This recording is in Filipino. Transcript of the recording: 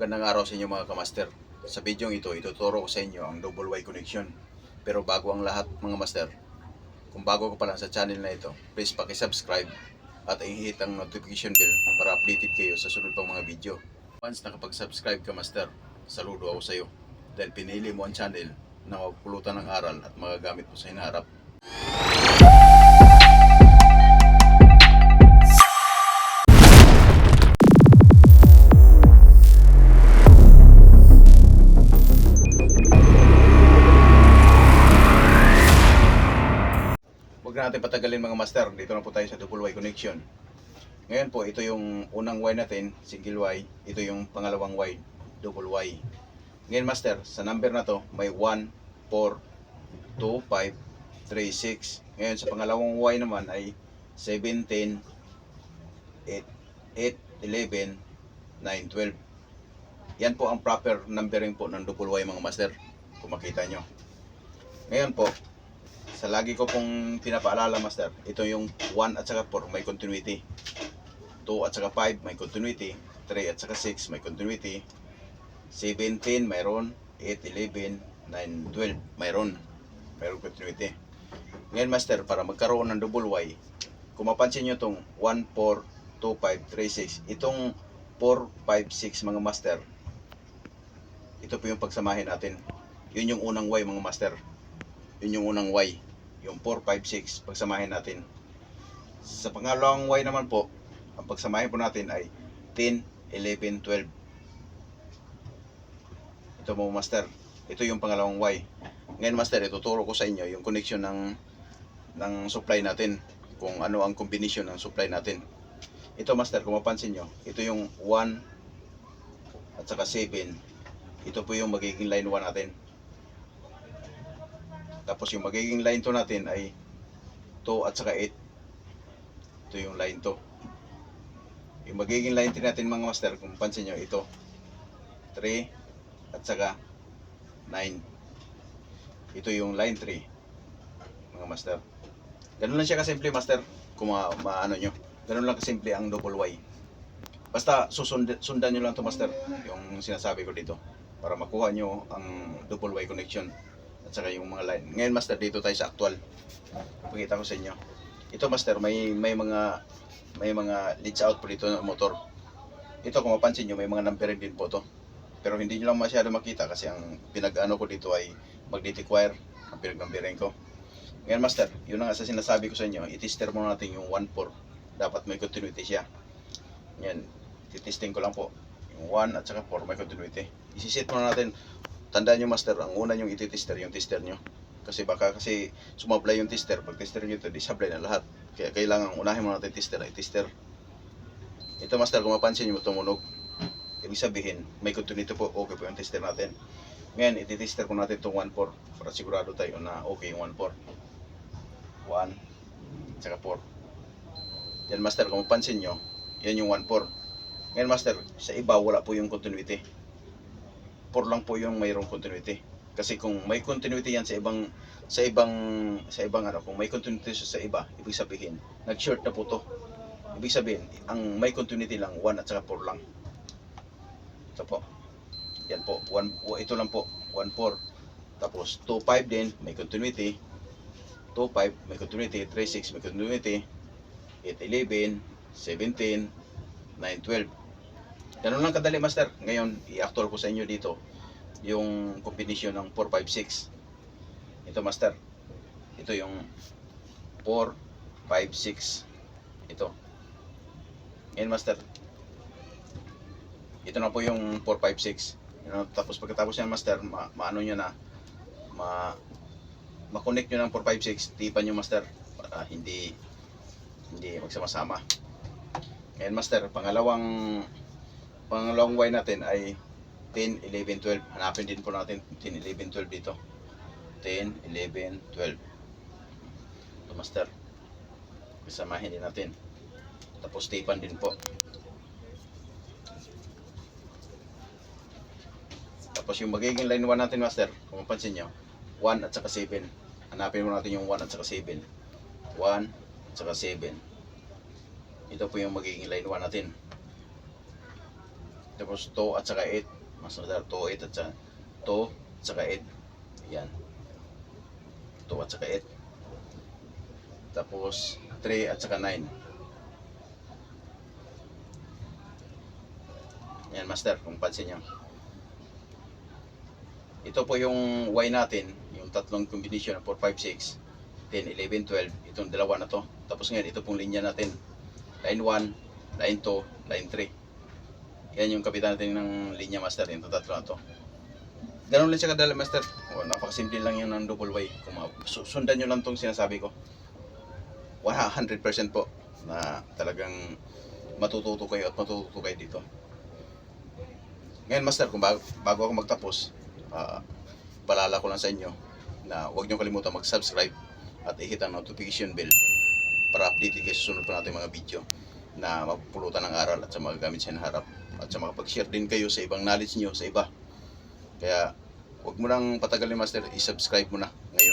Magandang araw sa inyo mga kamaster. Sa video ito, ituturo ko sa inyo ang double Y connection. Pero bago ang lahat mga master, kung bago ka pa lang sa channel na ito, please paki-subscribe at i-hit ang notification bell para updated kayo sa sunod pang mga video. Once nakapag-subscribe ka master, saludo ako sa iyo dahil pinili mo ang channel na mapupulutan ng aral at magagamit mo sa hinaharap. Huwag natin patagalin mga master, dito na po tayo sa double Y connection. Ngayon po, ito yung unang Y natin, single Y. Ito yung pangalawang Y, double Y. Ngayon master, sa number na to, may 1, 4, 2, 5, 3, 6. Ngayon sa pangalawang Y naman ay 17, 8, 11, 9, 12. Yan po ang proper numbering po ng double Y mga master, kung makita nyo. Ngayon po, sa lagi ko pong pinapaalala master, ito yung 1 at saka 4 may continuity, 2 at saka 5 may continuity, 3 at saka 6 may continuity, 17 mayroon, 8, 11, 9, 12 mayroon continuity. Ngayon master, para magkaroon ng double Y, kung mapansin nyo itong 1, 4, 2, 5, 3, 6, itong 4, 5, 6 mga master, ito po yung pagsamahin natin. Yun yung unang Y mga master, yun yung unang Y, yung 4, 5, 6 pagsamahin natin. Sa pangalawang Y naman po, ang pagsamahin po natin ay 10, 11, 12. Ito mo master, ito yung pangalawang Y. Ngayon master, ituturo ko sa inyo yung connection ng supply natin, kung ano ang combination ng supply natin. Ito master, kung mapansin nyo, ito yung 1 at saka 7. Ito po yung magiging line 1 natin. Tapos yung magiging line 2 natin ay 2 at saka 8. Ito yung line 2. Yung magiging line 3 natin mga master, kung pansin nyo, ito 3 at saka 9. Ito yung line 3 mga master. Ganun lang siya kasimple master, kung maano nyo. Ganun lang kasimple ang double Y. Basta sundan nyo lang to master, yung sinasabi ko dito, para makuha nyo ang double Y connection at saka yung mga line. Ngayon master, dito tayo sa actual. Pakita ko sa inyo. Ito master, may mga leads out po dito ng motor. Ito kung mapansin nyo, may mga numbering din po to. Pero hindi nyo lang masyado makita kasi ang pinag-ano ko dito ay magnetic wire, ang pinag-numbering ko. Ngayon master, yun ang sinasabi ko sa inyo, i-tester muna natin yung 1-4. Dapat may continuity siya. Ngayon, titesting ko lang po. Yung 1 at saka 4 may continuity. Isiset muna natin. Tandaan nyo master, ang una yung ititester, yung tester nyo. Kasi baka sumablay yung tester. Pag tester nyo ito, disablay na lahat. Kaya kailangan unahin mo natin tester ay tester. Ito master, kung mapansin nyo tumunog, ibig sabihin, may continuity po, okay po yung tester natin. Ngayon, ititester ko natin itong 1-4 para sigurado tayo na okay yung 1-4. 1, saka 4. Yan master, kung mapansin nyo, yan yung 1-4. Ngayon master, sa iba wala po yung continuity. 4 lang po yung mayroong continuity. Kasi kung may continuity yan sa ibang ano, kung may continuity sa iba, ibig sabihin nag-short na po to. Ibig sabihin, ang may continuity lang 1 at saka 4 lang. Ito po. Yan po, ito lang po, 1-4. Tapos 2-5 din, may continuity. 2-5 may continuity, 3-6 may continuity, 8-11, 17, 9-12. Ganun lang kadali master. Ngayon, i-actual ko sa inyo dito yung combination ng 4, 5, 6. Ito master. Ito yung 4, 5, 6. Ito. Ngayon master. Ito na po yung 4, 5, 6. Tapos pagkatapos yan master, maano nyo na, ma-connect nyo ng 4, 5, 6. Tipan nyo master para hindi magsama-sama. Ngayon master, pangalawang Y natin ay 10, 11, 12. Hanapin din po natin 10, 11, 12 dito. 10, 11, 12. Ito master. Kasamahin din natin. Tapos tipan din po. Tapos yung magiging line 1 natin master, kung mapansin nyo, 1 at saka 7. Hanapin mo natin yung 1 at saka 7. 1 at saka 7. Ito po yung magiging line 1 natin. Tapos 2 at saka 8. Mas madala 2, 8 at saka 2 at saka 8. Yan. 2 at saka 8. Tapos 3 at saka 9. Yan master, kung pansin nyo. Ito po yung Y natin, yung tatlong combination na 4, 5, 6, 10, 11, 12. Itong dalawa na to. Tapos ngayon, ito pong linya natin. Line 1, line 2, line 3. Yan yung kapitan natin ng linya master. Yung tatlo na to. Ganun lang siya kadala master. O, napakasimple lang yun ng double Y. Kung sundan nyo lang tong sinasabi ko. 100% po na talagang matututo kayo at matututo kayo dito. Ngayon master, kung bago ako magtapos, paalala ko lang sa inyo na huwag nyo kalimutan mag-subscribe at i-hit ang notification bell para updated kayo sa sunod pa natin mga video na mapupulutan ng aral at sa mga gamit sa harap at sa makapag-share din kayo sa ibang knowledge nyo sa iba. Kaya huwag mo nang patagalin master, i-subscribe mo na ngayon.